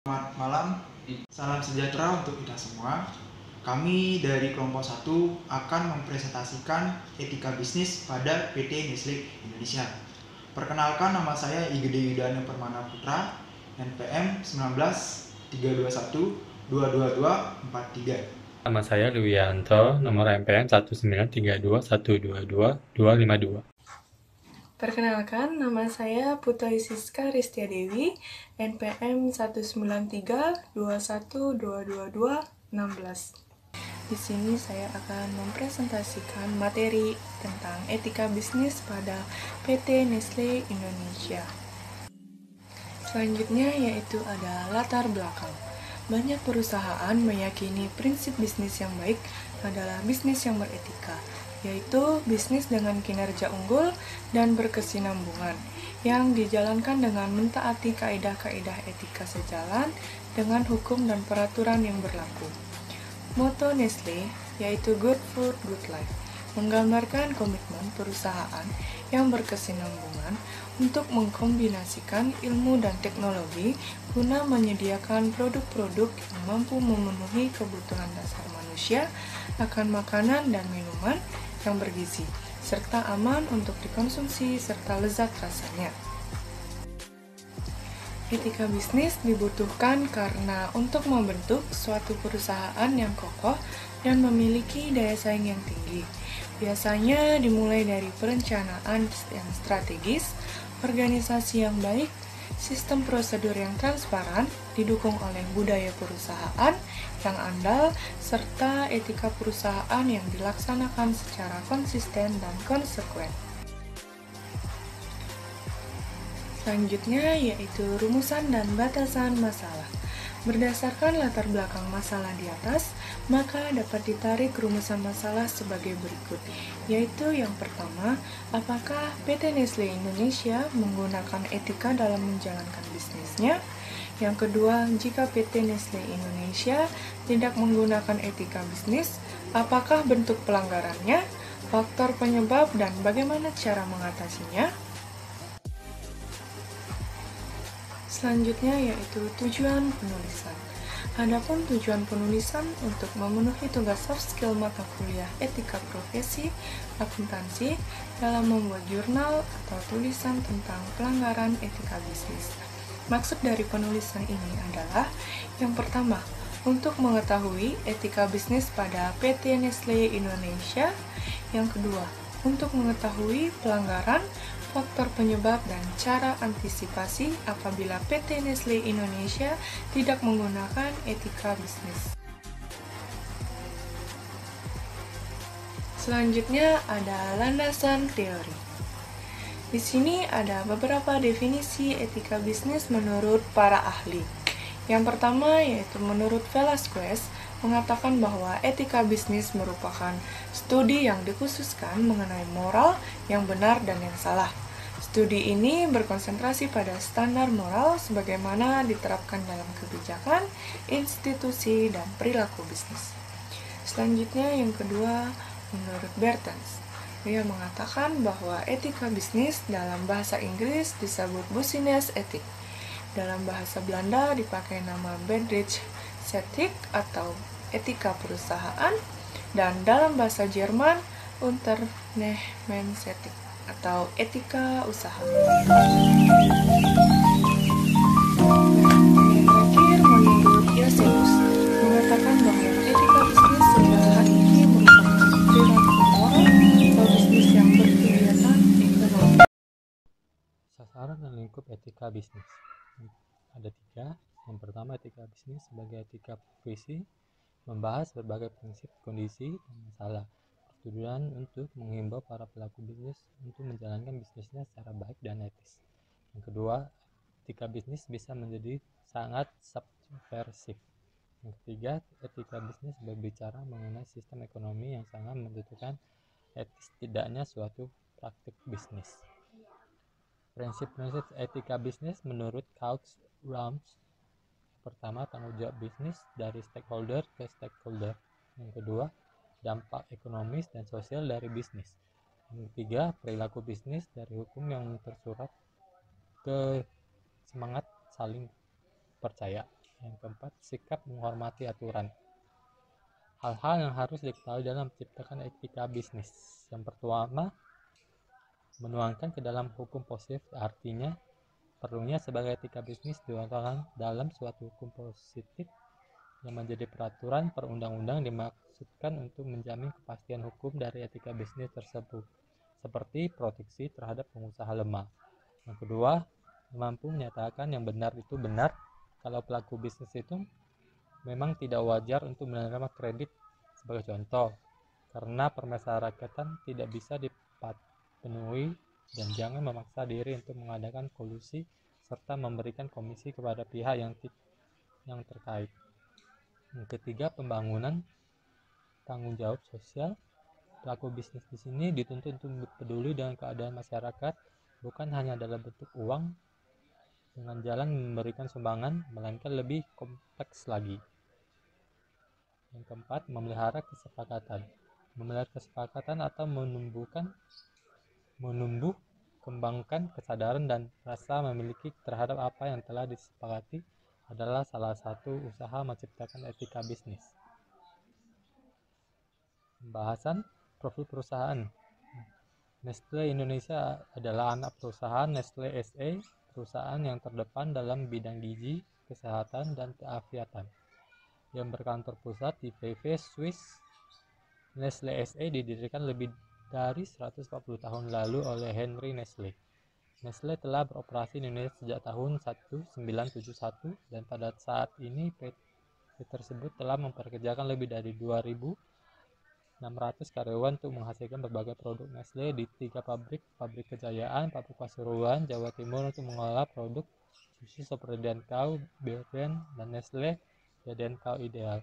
Selamat malam, salam sejahtera untuk kita semua. Kami dari kelompok 1 akan mempresentasikan etika bisnis pada PT Nestle Indonesia. Perkenalkan, nama saya Igede Yudhana Permana Putra, NPM 19 321 22243. Nama saya Luwianto, nomor MPM 19321222252. Perkenalkan, nama saya Putri Siska Ristia Dewi, NPM 19321222216. Di sini saya akan mempresentasikan materi tentang etika bisnis pada PT Nestle Indonesia. Selanjutnya yaitu ada latar belakang. Banyak perusahaan meyakini prinsip bisnis yang baik adalah bisnis yang beretika, yaitu bisnis dengan kinerja unggul dan berkesinambungan, yang dijalankan dengan mentaati kaidah-kaidah etika sejalan dengan hukum dan peraturan yang berlaku. Moto Nestle yaitu Good Food, Good Life, menggambarkan komitmen perusahaan yang berkesinambungan untuk mengkombinasikan ilmu dan teknologi guna menyediakan produk-produk yang mampu memenuhi kebutuhan dasar manusia akan makanan dan minuman yang bergizi, serta aman untuk dikonsumsi serta lezat rasanya. Etika bisnis dibutuhkan karena untuk membentuk suatu perusahaan yang kokoh dan memiliki daya saing yang tinggi. Biasanya dimulai dari perencanaan yang strategis, organisasi yang baik, sistem prosedur yang transparan, didukung oleh budaya perusahaan yang andal, serta etika perusahaan yang dilaksanakan secara konsisten dan konsekuen. Selanjutnya yaitu rumusan dan batasan masalah. Berdasarkan latar belakang masalah di atas, maka dapat ditarik rumusan masalah sebagai berikut, yaitu yang pertama, apakah PT Nestle Indonesia menggunakan etika dalam menjalankan bisnisnya? Yang kedua, jika PT Nestle Indonesia tidak menggunakan etika bisnis, apakah bentuk pelanggarannya, faktor penyebab, dan bagaimana cara mengatasinya? Selanjutnya yaitu tujuan penulisan. Adapun tujuan penulisan untuk memenuhi tugas soft skill mata kuliah etika profesi akuntansi dalam membuat jurnal atau tulisan tentang pelanggaran etika bisnis. Maksud dari penulisan ini adalah yang pertama, untuk mengetahui etika bisnis pada PT Nestle Indonesia. Yang kedua, untuk mengetahui pelanggaran, faktor penyebab, dan cara antisipasi apabila PT Nestle Indonesia tidak menggunakan etika bisnis. Selanjutnya ada landasan teori. Di sini ada beberapa definisi etika bisnis menurut para ahli. Yang pertama yaitu menurut Velasquez, mengatakan bahwa etika bisnis merupakan studi yang dikhususkan mengenai moral yang benar dan yang salah. Studi ini berkonsentrasi pada standar moral sebagaimana diterapkan dalam kebijakan, institusi, dan perilaku bisnis. Selanjutnya yang kedua, menurut Bertens, dia mengatakan bahwa etika bisnis dalam bahasa Inggris disebut business ethic. Dalam bahasa Belanda dipakai nama bedrijfsethik atau etika perusahaan, dan dalam bahasa Jerman Unternehmensethik atau etika usaha. Yang terakhir menurut Josephus mengatakan bahwa etika bisnis saat ini merupakan perilaku moral atau bisnis yang berkegiatan ekonomi. Sasaran dan lingkup etika bisnis. Ada 3. Yang pertama, etika bisnis sebagai etika profesi, membahas berbagai prinsip, kondisi, dan masalah. Bertujuan untuk menghimbau para pelaku bisnis untuk menjalankan bisnisnya secara baik dan etis. Yang kedua, etika bisnis bisa menjadi sangat subversif. Yang ketiga, etika bisnis berbicara mengenai sistem ekonomi yang sangat menentukan etis tidaknya suatu praktik bisnis. Prinsip-prinsip etika bisnis menurut Couch Rounds. Pertama, tanggung jawab bisnis dari stakeholder ke stakeholder. Yang kedua, dampak ekonomis dan sosial dari bisnis. Yang ketiga, perilaku bisnis dari hukum yang tersurat ke semangat saling percaya. Yang keempat, sikap menghormati aturan. Hal-hal yang harus diketahui dalam menciptakan etika bisnis. Yang pertama, menuangkan ke dalam hukum positif, artinya perlunya sebagai etika bisnis dituangkan dalam suatu hukum positif yang menjadi peraturan perundang-undang dimaksudkan untuk menjamin kepastian hukum dari etika bisnis tersebut, seperti proteksi terhadap pengusaha lemah. Yang kedua, mampu menyatakan yang benar itu benar. Kalau pelaku bisnis itu memang tidak wajar untuk menerima kredit sebagai contoh, karena permasyarakatan tidak bisa dipenuhi, dan jangan memaksa diri untuk mengadakan kolusi serta memberikan komisi kepada pihak yang terkait. Yang ketiga, pembangunan tanggung jawab sosial. Pelaku bisnis di sini dituntut untuk peduli dengan keadaan masyarakat, bukan hanya dalam bentuk uang dengan jalan memberikan sumbangan, melainkan lebih kompleks lagi. Yang keempat, memelihara kesepakatan. Memelihara kesepakatan atau menumbuh kembangkan kesadaran dan rasa memiliki terhadap apa yang telah disepakati adalah salah satu usaha menciptakan etika bisnis. Pembahasan profil perusahaan. Nestle Indonesia adalah anak perusahaan Nestle SA, perusahaan yang terdepan dalam bidang gizi, kesehatan, dan keafiatan, yang berkantor pusat di Vevey, Swiss. Nestle SA didirikan lebih dari 140 tahun lalu oleh Henry Nestle. Nestle telah beroperasi di Indonesia sejak tahun 1971, dan pada saat ini PT tersebut telah mempekerjakan lebih dari 2.600 karyawan untuk menghasilkan berbagai produk Nestle di 3 pabrik Kejayaan, pabrik Pasuruan, Jawa Timur, untuk mengolah produk susu seperti Denkau, Bearden, dan Nestle Denkau Ideal.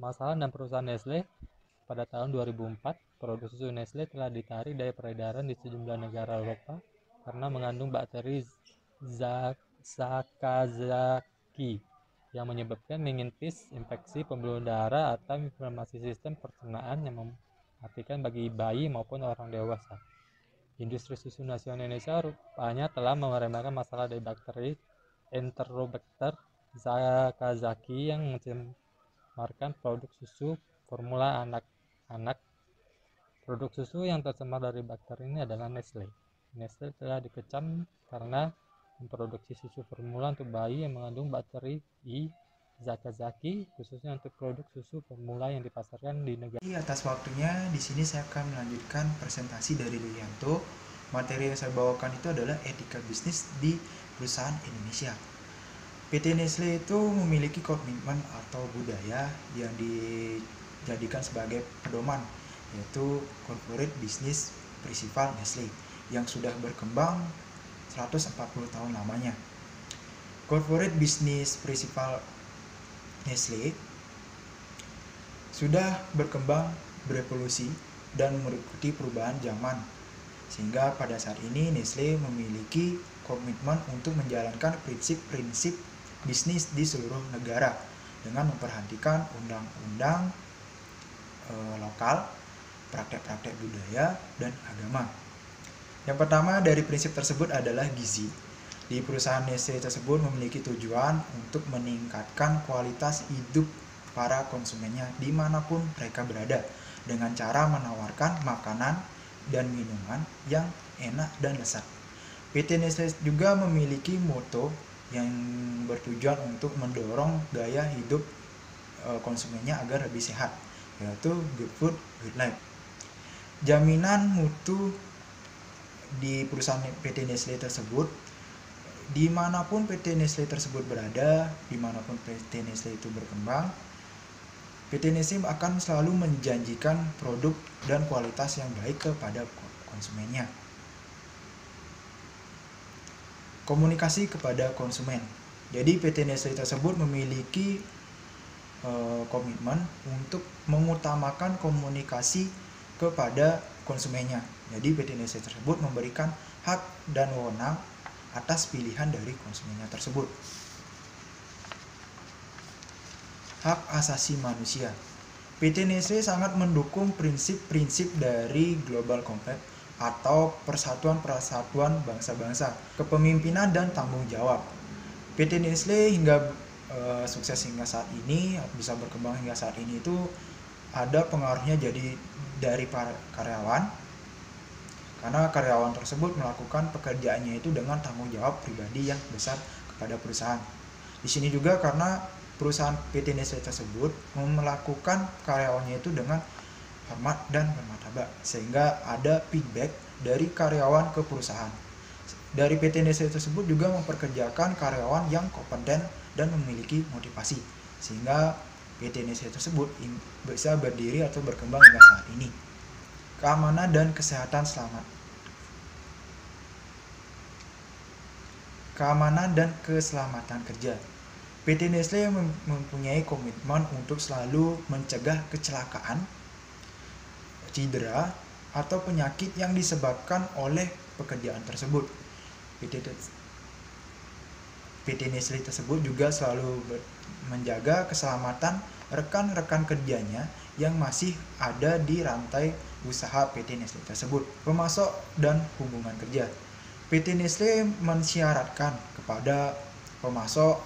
Masalah dan perusahaan Nestle. Pada tahun 2004, produk susu Nestle telah ditarik dari peredaran di sejumlah negara Eropa karena mengandung bakteri Sakazaki yang menyebabkan meningitis, infeksi pembuluh darah, atau inflamasi sistem pencernaan yang mematikan bagi bayi maupun orang dewasa. Industri susu nasional Indonesia rupanya telah meremehkan masalah dari bakteri Enterobacter Sakazaki yang mencemarkan produk susu formula anak-anak. Produk susu yang tercemar dari bakteri ini adalah Nestle. Nestle telah dikecam karena memproduksi susu formula untuk bayi yang mengandung bakteri Sakazaki, khususnya untuk produk susu formula yang dipasarkan di negara. Atas waktunya, di sini saya akan melanjutkan presentasi dari Duyanto. Materi yang saya bawakan itu adalah etika bisnis di perusahaan Indonesia. PT Nestle itu memiliki komitmen atau budaya yang dijadikan sebagai pedoman, yaitu Corporate Business Principle Nestle, yang sudah berkembang 140 tahun lamanya. Corporate Business Principle Nestle sudah berkembang, berevolusi, dan mengikuti perubahan zaman, sehingga pada saat ini Nestle memiliki komitmen untuk menjalankan prinsip-prinsip bisnis di seluruh negara dengan memperhatikan undang-undang lokal, praktek-praktek budaya, dan agama. Yang pertama dari prinsip tersebut adalah gizi. Di perusahaan Nestle tersebut memiliki tujuan untuk meningkatkan kualitas hidup para konsumennya dimanapun mereka berada, dengan cara menawarkan makanan dan minuman yang enak dan lezat. PT Nestle juga memiliki moto yang bertujuan untuk mendorong gaya hidup konsumennya agar lebih sehat, yaitu Good Food, Good Life. Jaminan mutu di perusahaan PT Nestle tersebut, dimanapun PT Nestle tersebut berada, dimanapun PT Nestle itu berkembang, PT Nestle akan selalu menjanjikan produk dan kualitas yang baik kepada konsumennya. Komunikasi kepada konsumen. Jadi PT Nestle tersebut memiliki komitmen untuk mengutamakan komunikasi kepada konsumennya. Jadi PT Nestle tersebut memberikan hak dan wewenang atas pilihan dari konsumennya tersebut. Hak asasi manusia. PT Nestle sangat mendukung prinsip-prinsip dari Global Compact atau Persatuan bangsa-bangsa, kepemimpinan dan tanggung jawab. PT Nestle hingga sukses hingga saat ini, bisa berkembang hingga saat ini itu ada pengaruhnya jadi dari para karyawan, karena karyawan tersebut melakukan pekerjaannya itu dengan tanggung jawab pribadi yang besar kepada perusahaan. Di sini juga karena perusahaan PT Nestle tersebut melakukan karyawannya itu dengan hormat dan bermartabat, sehingga ada feedback dari karyawan ke perusahaan. Dari PT Nestle tersebut juga memperkerjakan karyawan yang kompeten dan memiliki motivasi, sehingga PT Nestle tersebut bisa berdiri atau berkembang hingga saat ini. Keamanan dan kesehatan selamat. Keamanan dan keselamatan kerja. PT Nestle mempunyai komitmen untuk selalu mencegah kecelakaan, cedera, atau penyakit yang disebabkan oleh pekerjaan tersebut. PT Nestle tersebut juga selalu menjaga keselamatan rekan-rekan kerjanya yang masih ada di rantai usaha PT Nestle tersebut. Pemasok dan hubungan kerja. PT Nestle mensyaratkan kepada pemasok,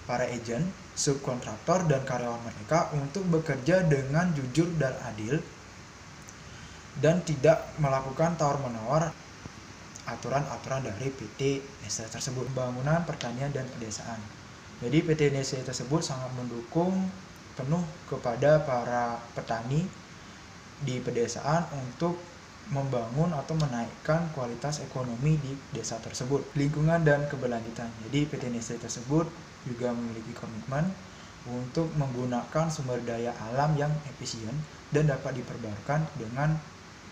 para agen, subkontraktor, dan karyawan mereka untuk bekerja dengan jujur dan adil dan tidak melakukan tawar-menawar aturan-aturan dari PT Nestle tersebut. Pembangunan pertanian dan pedesaan. Jadi PT Nestle tersebut sangat mendukung penuh kepada para petani di pedesaan untuk membangun atau menaikkan kualitas ekonomi di desa tersebut. Lingkungan dan keberlanjutan. Jadi PT Nestle tersebut juga memiliki komitmen untuk menggunakan sumber daya alam yang efisien dan dapat diperbarukan dengan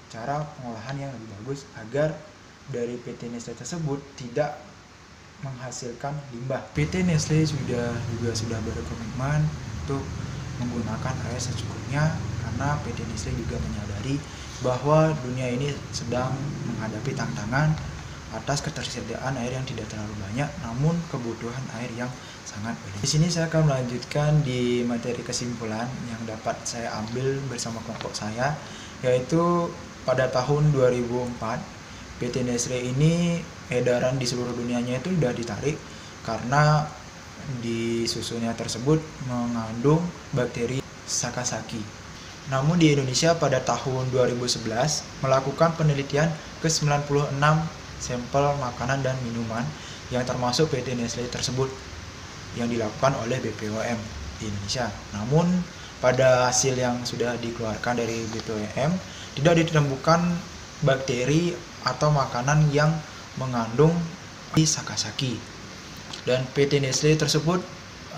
cara pengolahan yang lebih bagus agar dari PT Nestle tersebut tidak menghasilkan limbah. PT Nestle juga sudah berkomitmen untuk menggunakan air secukupnya, karena PT Nestle juga menyadari bahwa dunia ini sedang menghadapi tantangan atas ketersediaan air yang tidak terlalu banyak, namun kebutuhan air yang sangat banyak. Di sini saya akan melanjutkan di materi kesimpulan yang dapat saya ambil bersama kelompok saya, yaitu pada tahun 2004 PT Nestle ini edaran di seluruh dunianya itu sudah ditarik karena di susunya tersebut mengandung bakteri Sakasaki. Namun di Indonesia pada tahun 2011 melakukan penelitian ke 96 sampel makanan dan minuman yang termasuk PT Nestle tersebut yang dilakukan oleh BPOM di Indonesia. Namun pada hasil yang sudah dikeluarkan dari BPOM tidak ditemukan bakteri atau makanan yang mengandung Sakasaki. Dan PT Nestle tersebut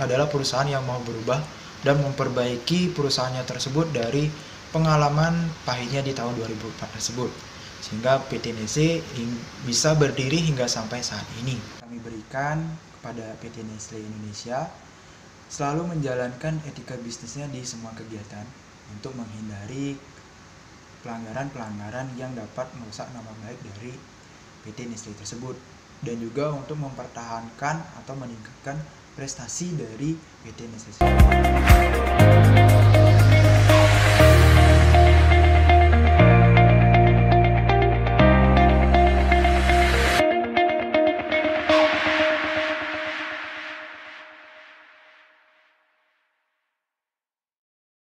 adalah perusahaan yang mau berubah dan memperbaiki perusahaannya tersebut dari pengalaman pahitnya di tahun 2004 tersebut, sehingga PT Nestle bisa berdiri hingga sampai saat ini. Kami berikan kepada PT Nestle Indonesia selalu menjalankan etika bisnisnya di semua kegiatan untuk menghindari pelanggaran-pelanggaran yang dapat merusak nama baik dari PT Nestle tersebut, dan juga untuk mempertahankan atau meningkatkan prestasi dari PT Nestle tersebut.